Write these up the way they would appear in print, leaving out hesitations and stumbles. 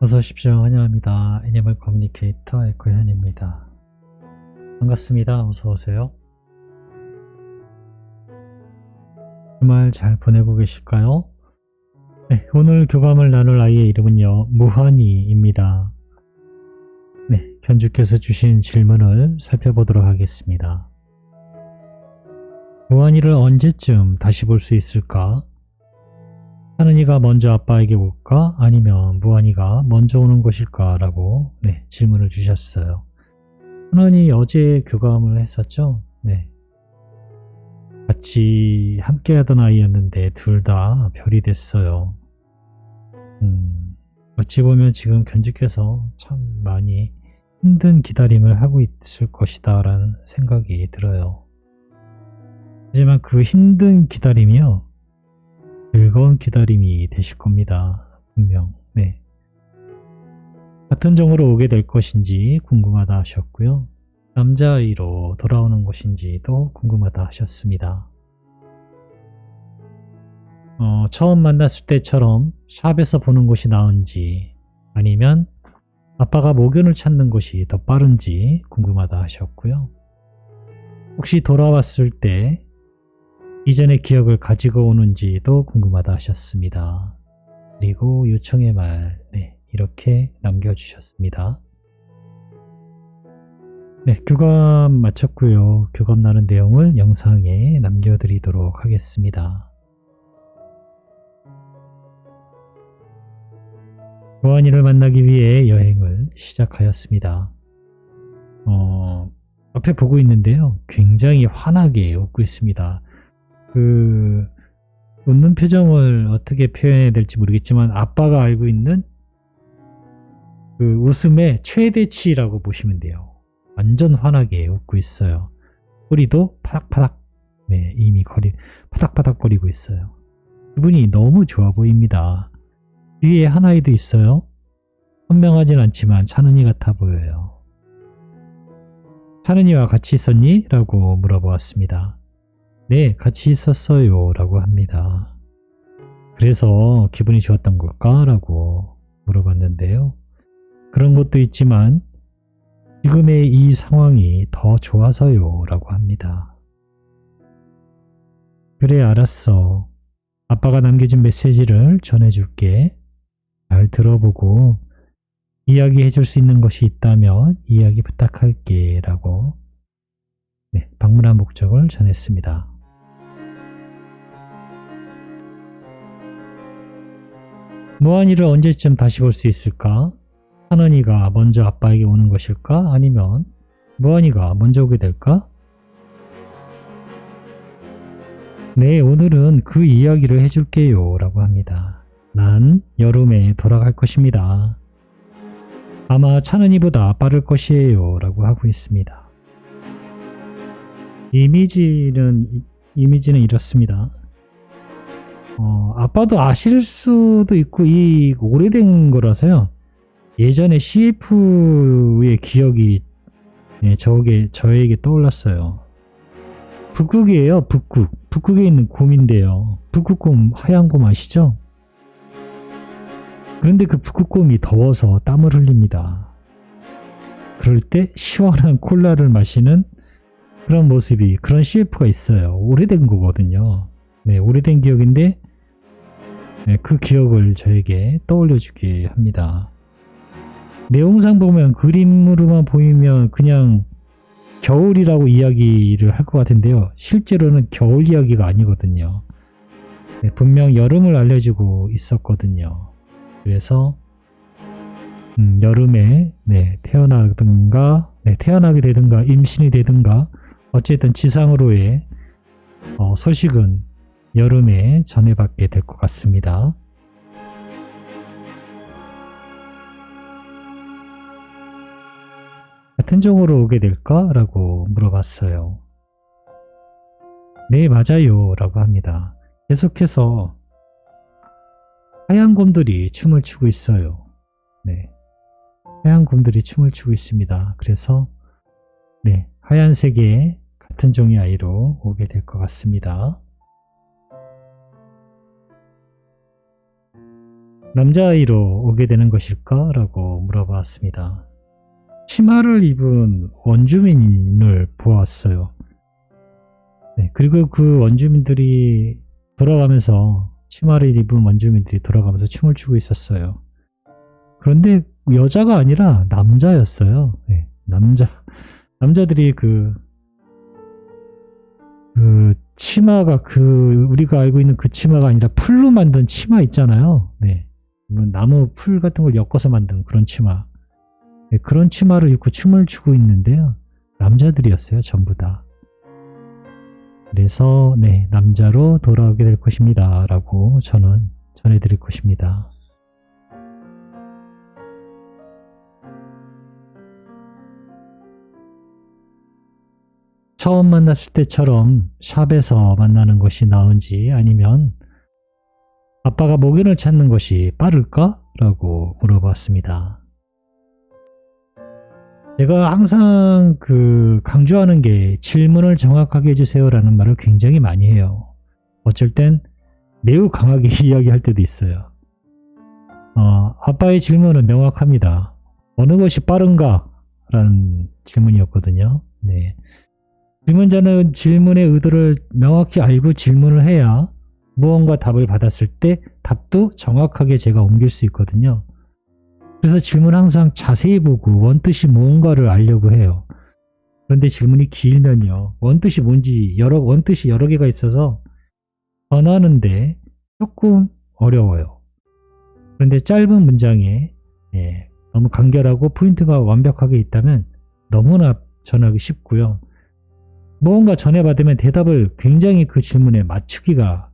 어서 오십시오. 환영합니다. 애니멀 커뮤니케이터 에코현입니다. 반갑습니다. 어서 오세요. 주말 잘 보내고 계실까요? 네, 오늘 교감을 나눌 아이의 이름은요, 무한이입니다. 네, 견주께서 주신 질문을 살펴보도록 하겠습니다. 무한이를 언제쯤 다시 볼 수 있을까? 하느니가 먼저 아빠에게 올까? 아니면 무한이가 먼저 오는 것일까? 라고 질문을 주셨어요. 하느니 어제 교감을 했었죠? 네. 같이 함께 하던 아이였는데 둘 다 별이 됐어요. 어찌 보면 지금 견주께서 참 많이 힘든 기다림을 하고 있을 것이다 라는 생각이 들어요. 하지만 그 힘든 기다림이요, 즐거운 기다림이 되실 겁니다. 분명. 네. 같은 종으로 오게 될 것인지 궁금하다 하셨고요. 남자아이로 돌아오는 것인지도 궁금하다 하셨습니다. 처음 만났을 때처럼 샵에서 보는 것이 나은지, 아니면 아빠가 모견을 찾는 것이 더 빠른지 궁금하다 하셨고요. 혹시 돌아왔을 때 이전의 기억을 가지고 오는지도 궁금하다 하셨습니다. 그리고 요청의 말, 이렇게 남겨주셨습니다. 네, 교감 마쳤고요. 교감 나눈 내용을 영상에 남겨드리도록 하겠습니다. 무한이를 만나기 위해 여행을 시작하였습니다. 앞에 보고 있는데요, 굉장히 환하게 웃고 있습니다. 웃는 표정을 어떻게 표현해야 될지 모르겠지만 아빠가 알고 있는 그 웃음의 최대치라고 보시면 돼요. 완전 환하게 웃고 있어요. 꼬리도 파닥파닥, 이미 파닥파닥거리고 있어요. 기분이 너무 좋아 보입니다. 뒤에 한 아이도 있어요. 선명하진 않지만 찬은이 같아 보여요. 찬은이와 같이 있었니? 라고 물어보았습니다. 네, 같이 있었어요. 라고 합니다. 그래서 기분이 좋았던 걸까? 라고 물어봤는데요. 그런 것도 있지만 지금의 이 상황이 더 좋아서요. 라고 합니다. 그래, 알았어. 아빠가 남겨준 메시지를 전해줄게. 잘 들어보고 이야기해줄 수 있는 것이 있다면 이야기 부탁할게. 라고 방문한 목적을 전했습니다. 무한이를 언제쯤 다시 볼 수 있을까? 하느니가 먼저 아빠에게 오는 것일까? 아니면 무한이가 먼저 오게 될까? 네, 오늘은 그 이야기를 해줄게요. 라고 합니다. 난 여름에 돌아갈 것입니다. 아마 찬은이보다 빠를 것이에요. 라고 하고 있습니다. 이미지는 이렇습니다. 아빠도 아실 수도 있고 이 오래된 거라서요. 예전에 CF의 기억이 저에게 떠올랐어요. 북극이에요. 북극. 북극에 있는 곰인데요. 북극곰, 하얀 곰 아시죠? 그런데 그 북극곰이 더워서 땀을 흘립니다. 그럴 때 시원한 콜라를 마시는 그런 모습이, 그런 CF가 있어요. 오래된 거거든요. 오래된 기억인데 그 기억을 저에게 떠올려주게 합니다. 내용상 보면, 그림으로만 보이면 그냥 겨울이라고 이야기를 할 것 같은데요. 실제로는 겨울 이야기가 아니거든요. 분명 여름을 알려주고 있었거든요. 그래서 여름에 태어나게 되든가 임신이 되든가 어쨌든 지상으로의 소식은 여름에 전해받게 될 것 같습니다. 같은 종으로 오게 될까? 라고 물어봤어요. 네, 맞아요. 라고 합니다. 계속해서 하얀 곰들이 춤을 추고 있어요. 하얀 곰들이 춤을 추고 있습니다. 그래서 하얀색의 같은 종의 아이로 오게 될 것 같습니다. 남자아이로 오게 되는 것일까? 라고 물어봤습니다. 치마를 입은 원주민을 보았어요. 네, 그리고 그 원주민들이 돌아가면서 치마를 입은 원주민들이 돌아가면서 춤을 추고 있었어요. 그런데 여자가 아니라 남자였어요. 네, 남자들이 치마가 우리가 알고 있는 그 치마가 아니라 풀로 만든 치마 있잖아요. 네. 나무 풀 같은 걸 엮어서 만든 그런 치마. 네, 그런 치마를 입고 춤을 추고 있는데요. 남자들이었어요, 전부 다. 그래서 네, 남자로 돌아오게 될 것입니다. 라고 저는 전해드릴 것입니다. 처음 만났을 때처럼 샵에서 만나는 것이 나은지 아니면 아빠가 목연을 찾는 것이 빠를까? 라고 물어봤습니다. 제가 항상 강조하는 게 질문을 정확하게 해주세요 라는 말을 굉장히 많이 해요. 어쩔 땐 매우 강하게 이야기할 때도 있어요. 아빠의 질문은 명확합니다. 어느 것이 빠른가? 라는 질문이었거든요. 네. 질문자는 질문의 의도를 명확히 알고 질문을 해야 무언가 답을 받았을 때 답도 정확하게 제가 옮길 수 있거든요. 그래서 질문 항상 자세히 보고 원뜻이 뭔가를 알려고 해요. 그런데 질문이 길면요. 원뜻이 뭔지 원뜻이 여러 개가 있어서 전하는데 조금 어려워요. 그런데 짧은 문장에 너무 간결하고 포인트가 완벽하게 있다면 너무나 전하기 쉽고요. 무언가 전해받으면 대답을 굉장히 그 질문에 맞추기가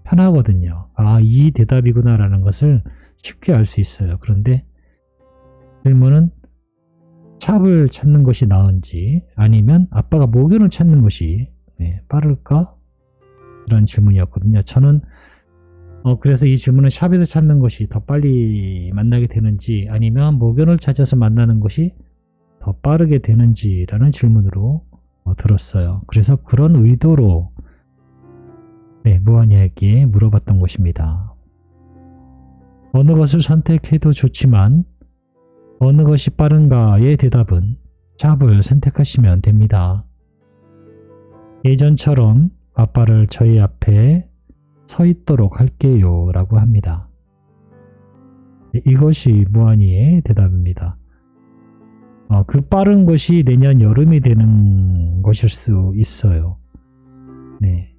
편하거든요. 이 대답이구나 라는 것을 쉽게 알 수 있어요. 그런데 질문은 샵을 찾는 것이 나은지 아니면 아빠가 목연을 찾는 것이 빠를까? 이런 질문이었거든요. 저는 그래서 이 질문은 샵에서 찾는 것이 더 빨리 만나게 되는지 아니면 목연을 찾아서 만나는 것이 더 빠르게 되는지라는 질문으로 들었어요. 그래서 그런 의도로 무한이에게 물어봤던 것입니다. 어느 것을 선택해도 좋지만 어느 것이 빠른가의 대답은 샵을 선택하시면 됩니다. 예전처럼 아빠를 저희 앞에 서 있도록 할게요 라고 합니다. 이것이 무한이의 대답입니다. 그 빠른 것이 내년 여름이 되는 것일 수 있어요. 네.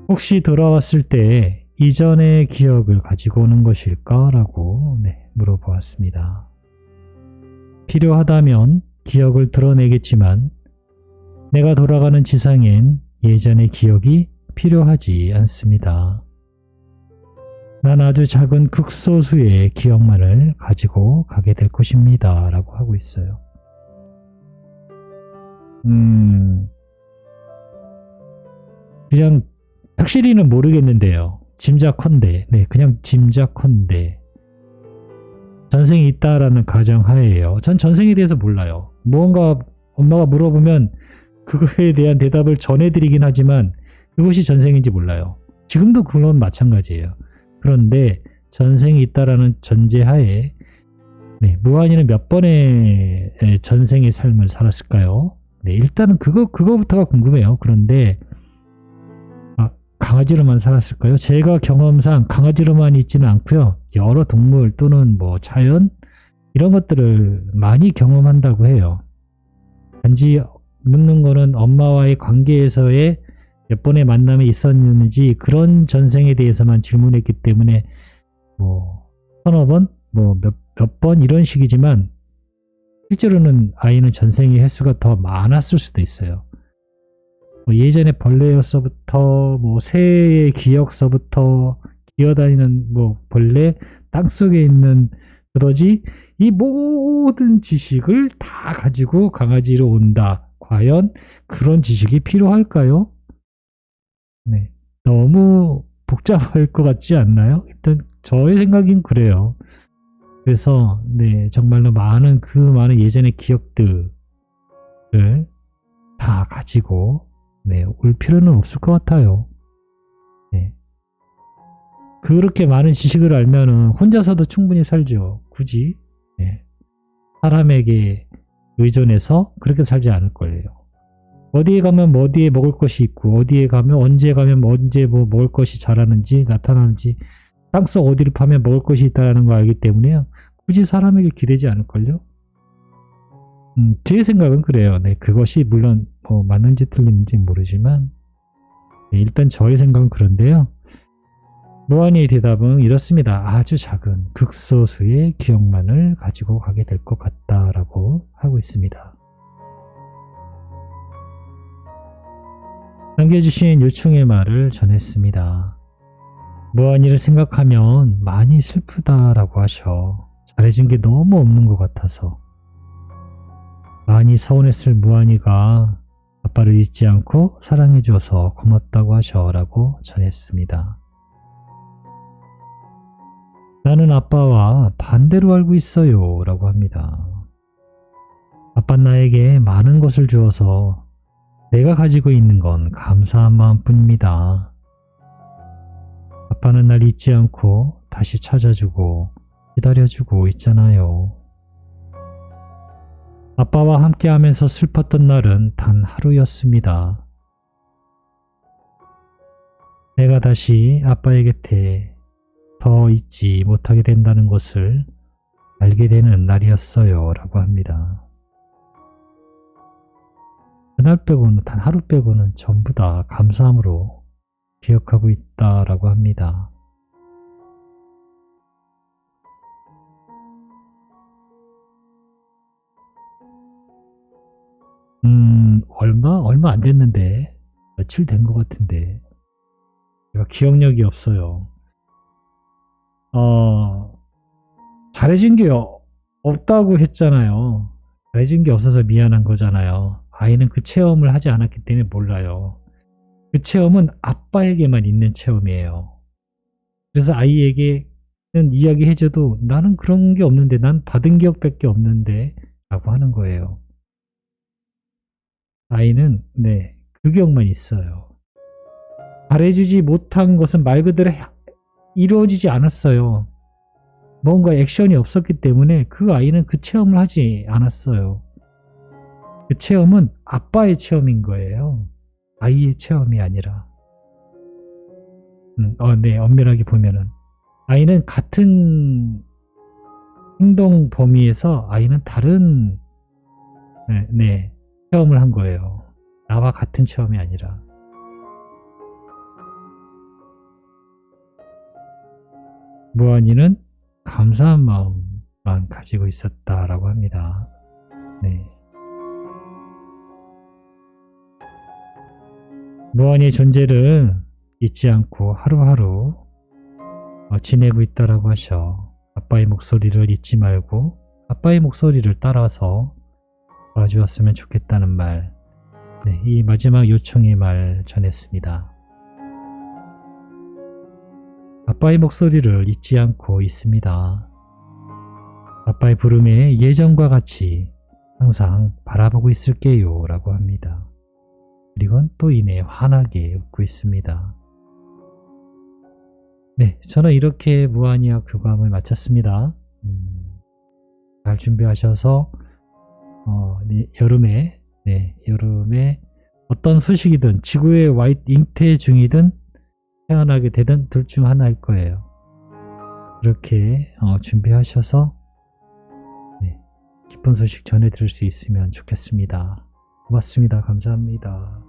혹시 돌아왔을 때 이전의 기억을 가지고 오는 것일까? 라고 물어보았습니다. 필요하다면 기억을 드러내겠지만 내가 돌아가는 지상엔 예전의 기억이 필요하지 않습니다. 난 아주 작은 극소수의 기억만을 가지고 가게 될 것입니다. 라고 하고 있어요. 그냥 확실히는 모르겠는데요. 짐작컨대, 그냥 짐작컨대 전생이 있다라는 가정하에요. 전 전생에 대해서 몰라요. 무언가 엄마가 물어보면 그거에 대한 대답을 전해드리긴 하지만 그것이 전생인지 몰라요. 지금도 그건 마찬가지예요. 그런데 전생이 있다라는 전제하에 무한이는 몇 번의 전생의 삶을 살았을까요? 일단은 그거부터가 궁금해요. 그런데 강아지로만 살았을까요? 제가 경험상 강아지로만 있지는 않고요. 여러 동물 또는 자연 이런 것들을 많이 경험한다고 해요. 단지 묻는 거는 엄마와의 관계에서의 몇 번의 만남이 있었는지 그런 전생에 대해서만 질문했기 때문에 서너 번, 몇 번 이런 식이지만 실제로는 아이는 전생의 횟수가 더 많았을 수도 있어요. 예전에 벌레였서부터 새의 기억서부터 기어다니는 벌레, 땅속에 있는 두더지 이 모든 지식을 다 가지고 강아지로 온다. 과연 그런 지식이 필요할까요? 너무 복잡할 것 같지 않나요? 일단 저의 생각엔 그래요. 그래서 정말로 많은 예전의 기억들을 다 가지고 올 필요는 없을 것 같아요. 그렇게 많은 지식을 알면은 혼자서도 충분히 살죠. 굳이 예, 사람에게 의존해서 그렇게 살지 않을 거예요. 어디에 가면 뭐 어디에 먹을 것이 있고 어디에 가면 언제 뭐 먹을 것이 자라는지 나타나는지 땅속 어디를 파면 먹을 것이 있다는 걸 알기 때문에요. 굳이 사람에게 기대지 않을걸요? 제 생각은 그래요. 네, 그것이 물론 뭐 맞는지 틀리는지 모르지만 네, 일단 저의 생각은 그런데요. 무한이의 대답은 이렇습니다. 아주 작은 극소수의 기억만을 가지고 가게 될 것 같다라고 하고 있습니다. 남겨주신 요청의 말을 전했습니다. 무한이를 생각하면 많이 슬프다라고 하셔. 잘해준 게 너무 없는 것 같아서. 많이 서운했을 무한이가 아빠를 잊지 않고 사랑해줘서 고맙다고 하셔라고 전했습니다. 나는 아빠와 반대로 알고 있어요 라고 합니다. 아빠는 나에게 많은 것을 주어서 내가 가지고 있는 건 감사한 마음뿐입니다. 아빠는 날 잊지 않고 다시 찾아주고 기다려주고 있잖아요. 아빠와 함께하면서 슬펐던 날은 단 하루였습니다. 내가 다시 아빠의 곁에 더 있지 못하게 된다는 것을 알게 되는 날이었어요 라고 합니다. 그날 빼고는 단 하루 빼고는 전부 다 감사함으로 기억하고 있다라고 합니다. 얼마 안 됐는데 며칠 된 것 같은데 제가 기억력이 없어요. 잘해준 게 없다고 했잖아요. 잘해준 게 없어서 미안한 거잖아요. 아이는 그 체험을 하지 않았기 때문에 몰라요. 그 체험은 아빠에게만 있는 체험이에요. 그래서 아이에게는 이야기해줘도 나는 그런 게 없는데 난 받은 기억밖에 없는데 라고 하는 거예요. 아이는 그 기억만 있어요. 잘해주지 못한 것은 말 그대로 이루어지지 않았어요. 뭔가 액션이 없었기 때문에 그 아이는 그 체험을 하지 않았어요. 그 체험은 아빠의 체험인 거예요. 아이의 체험이 아니라. 엄밀하게 보면은 아이는 같은 행동 범위에서 아이는 다른 체험을 한 거예요. 나와 같은 체험이 아니라. 무한이는 감사한 마음만 가지고 있었다라고 합니다. 네. 무한이의 존재를 잊지 않고 하루하루 지내고 있다라고 하셔. 아빠의 목소리를 잊지 말고 아빠의 목소리를 따라서 와주었으면 좋겠다는 말. 이 마지막 요청의 말 전했습니다. 아빠의 목소리를 잊지 않고 있습니다. 아빠의 부름에 예전과 같이 항상 바라보고 있을게요 라고 합니다. 그리고 또 이내 환하게 웃고 있습니다. 저는 이렇게 무한이와 교감을 마쳤습니다. 잘 준비하셔서 여름에 어떤 소식이든 지구의 잉태 중이든 태어나게 되든 둘 중 하나일 거예요. 그렇게 준비하셔서 기쁜 소식 전해드릴 수 있으면 좋겠습니다. 고맙습니다. 감사합니다.